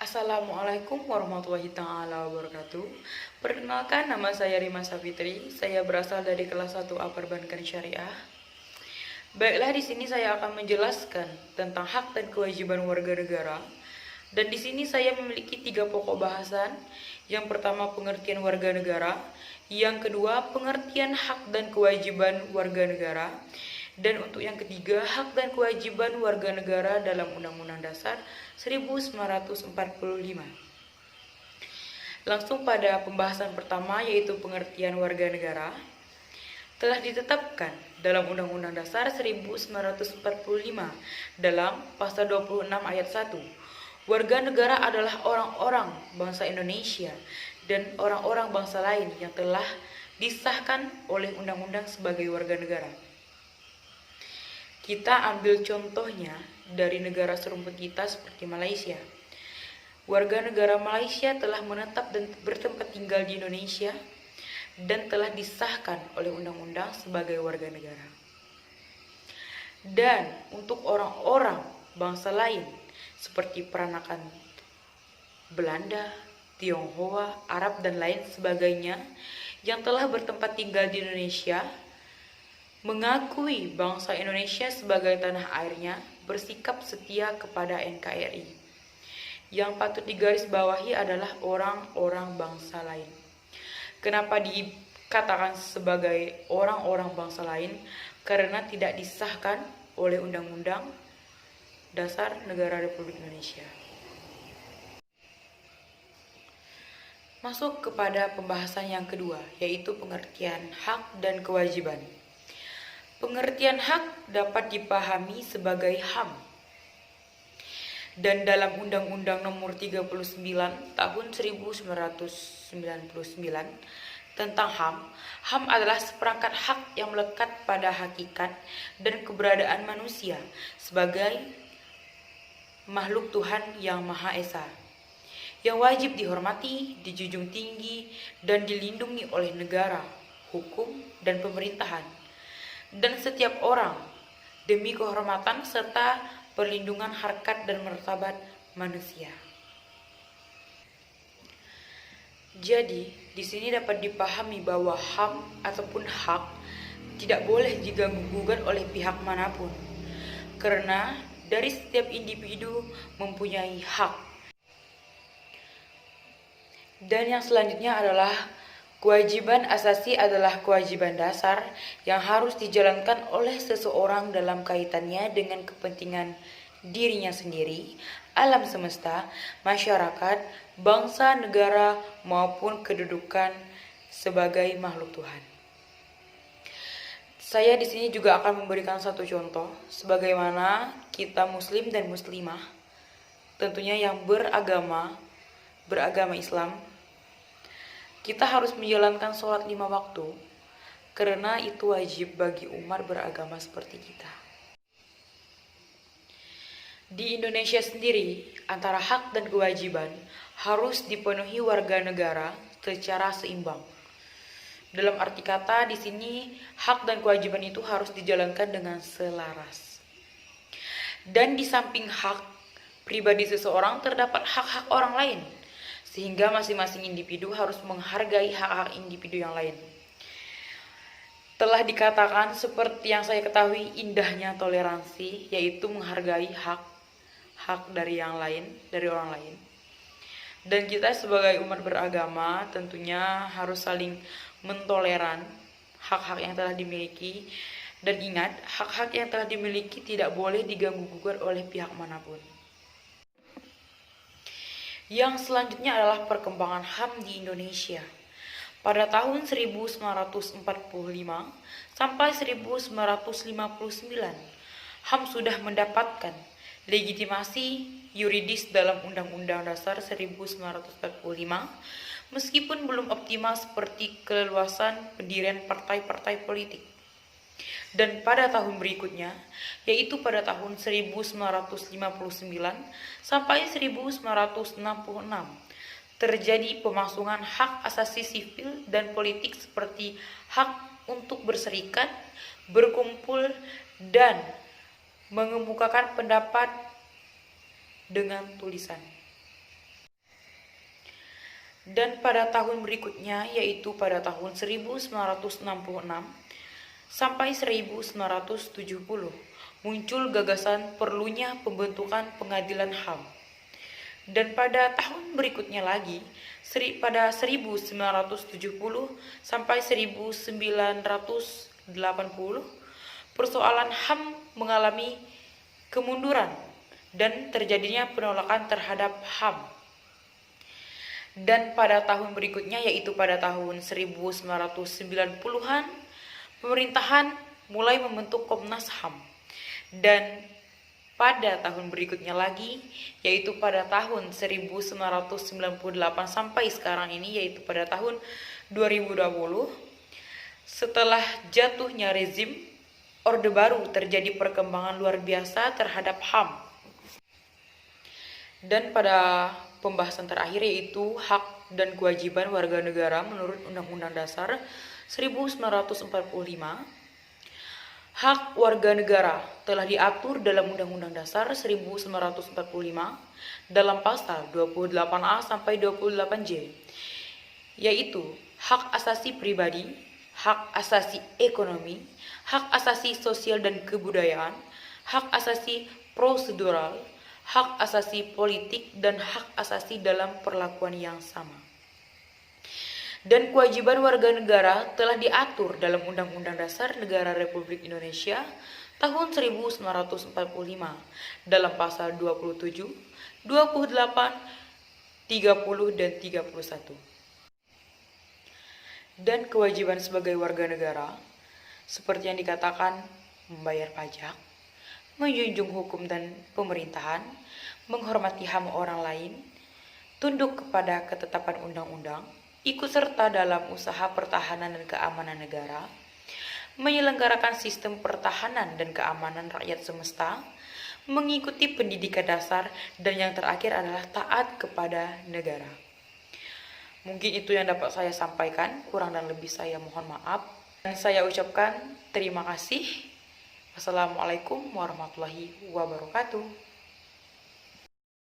Assalamualaikum warahmatullahi taala wabarakatuh. Perkenalkan, nama saya Rima Safitri. Saya berasal dari kelas 1A Perbankan Syariah. Baiklah, di sini saya akan menjelaskan tentang hak dan kewajiban warga negara. Dan di sini saya memiliki 3 pokok bahasan. Yang pertama, pengertian warga negara. Yang kedua, pengertian hak dan kewajiban warga negara. Dan untuk yang ketiga, hak dan kewajiban warga negara dalam Undang-Undang Dasar 1945. Langsung pada pembahasan pertama, yaitu pengertian warga negara. Telah ditetapkan dalam Undang-Undang Dasar 1945 dalam pasal 26 ayat 1. Warga negara adalah orang-orang bangsa Indonesia dan orang-orang bangsa lain yang telah disahkan oleh undang-undang sebagai warga negara. Kita ambil contohnya dari negara serumpun kita seperti Malaysia. Warga negara Malaysia telah menetap dan bertempat tinggal di Indonesia dan telah disahkan oleh undang-undang sebagai warga negara. Dan untuk orang-orang bangsa lain seperti peranakan Belanda, Tionghoa, Arab, dan lain sebagainya yang telah bertempat tinggal di Indonesia, mengakui bangsa Indonesia sebagai tanah airnya, bersikap setia kepada NKRI. Yang patut digarisbawahi adalah orang-orang bangsa lain. Kenapa dikatakan sebagai orang-orang bangsa lain? Karena tidak disahkan oleh Undang-Undang Dasar Negara Republik Indonesia. Masuk kepada pembahasan yang kedua, yaitu pengertian hak dan kewajiban. Pengertian hak dapat dipahami sebagai HAM. Dan dalam Undang-Undang Nomor 39 Tahun 1999 tentang HAM, HAM adalah seperangkat hak yang melekat pada hakikat dan keberadaan manusia sebagai makhluk Tuhan yang Maha Esa, yang wajib dihormati, dijunjung tinggi, dan dilindungi oleh negara, hukum, dan pemerintahan, dan setiap orang demi kehormatan serta perlindungan harkat dan martabat manusia. Jadi, di sini dapat dipahami bahwa HAM ataupun hak tidak boleh diganggu-gugat oleh pihak manapun, karena dari setiap individu mempunyai hak. Dan yang selanjutnya adalah kewajiban asasi adalah kewajiban dasar yang harus dijalankan oleh seseorang dalam kaitannya dengan kepentingan dirinya sendiri, alam semesta, masyarakat, bangsa, negara, maupun kedudukan sebagai makhluk Tuhan. Saya di sini juga akan memberikan satu contoh, sebagaimana kita muslim dan muslimah, tentunya yang beragama Islam, kita harus menjalankan sholat 5 waktu, karena itu wajib bagi umat beragama seperti kita. Di Indonesia sendiri, antara hak dan kewajiban harus dipenuhi warga negara secara seimbang. Dalam arti kata, di sini hak dan kewajiban itu harus dijalankan dengan selaras. Dan di samping hak pribadi seseorang, terdapat hak-hak orang lain, sehingga masing-masing individu harus menghargai hak-hak individu yang lain. Telah dikatakan seperti yang saya ketahui indahnya toleransi, yaitu menghargai hak dari orang lain. Dan kita sebagai umat beragama tentunya harus saling mentoleran hak-hak yang telah dimiliki. Dan ingat, hak-hak yang telah dimiliki tidak boleh diganggu-gugat oleh pihak manapun. Yang selanjutnya adalah perkembangan HAM di Indonesia. Pada tahun 1945 sampai 1959, HAM sudah mendapatkan legitimasi yuridis dalam Undang-Undang Dasar 1945, meskipun belum optimal seperti keleluasan pendirian partai-partai politik. Dan pada tahun berikutnya, yaitu pada tahun 1959 sampai 1966, terjadi pemasungan hak asasi sipil dan politik seperti hak untuk berserikat, berkumpul, dan mengemukakan pendapat dengan tulisan. Dan pada tahun berikutnya, yaitu pada tahun 1966 sampai 1970, muncul gagasan perlunya pembentukan pengadilan HAM. Dan pada tahun berikutnya lagi, pada 1970 sampai 1980, persoalan HAM mengalami kemunduran dan terjadinya penolakan terhadap HAM. Dan pada tahun berikutnya, yaitu pada tahun 1990-an, pemerintahan mulai membentuk Komnas HAM. Dan pada tahun berikutnya lagi, yaitu pada tahun 1998 sampai sekarang ini, yaitu pada tahun 2020, setelah jatuhnya rezim Orde Baru, terjadi perkembangan luar biasa terhadap HAM. Dan pada pembahasan terakhir, yaitu hak dan kewajiban warga negara menurut Undang-Undang Dasar 1945. Hak warga negara telah diatur dalam Undang-Undang Dasar 1945 dalam pasal 28A sampai 28J, yaitu hak asasi pribadi, hak asasi ekonomi, hak asasi sosial dan kebudayaan, hak asasi prosedural, hak asasi politik, dan hak asasi dalam perlakuan yang sama. Dan kewajiban warga negara telah diatur dalam Undang-Undang Dasar Negara Republik Indonesia tahun 1945 dalam pasal 27, 28, 30, dan 31. Dan kewajiban sebagai warga negara, seperti yang dikatakan, membayar pajak, menjunjung hukum dan pemerintahan, menghormati HAM orang lain, tunduk kepada ketetapan undang-undang, ikut serta dalam usaha pertahanan dan keamanan negara, menyelenggarakan sistem pertahanan dan keamanan rakyat semesta, mengikuti pendidikan dasar, dan yang terakhir adalah taat kepada negara. Mungkin itu yang dapat saya sampaikan, kurang dan lebih saya mohon maaf. Dan saya ucapkan terima kasih. Wassalamualaikum warahmatullahi wabarakatuh.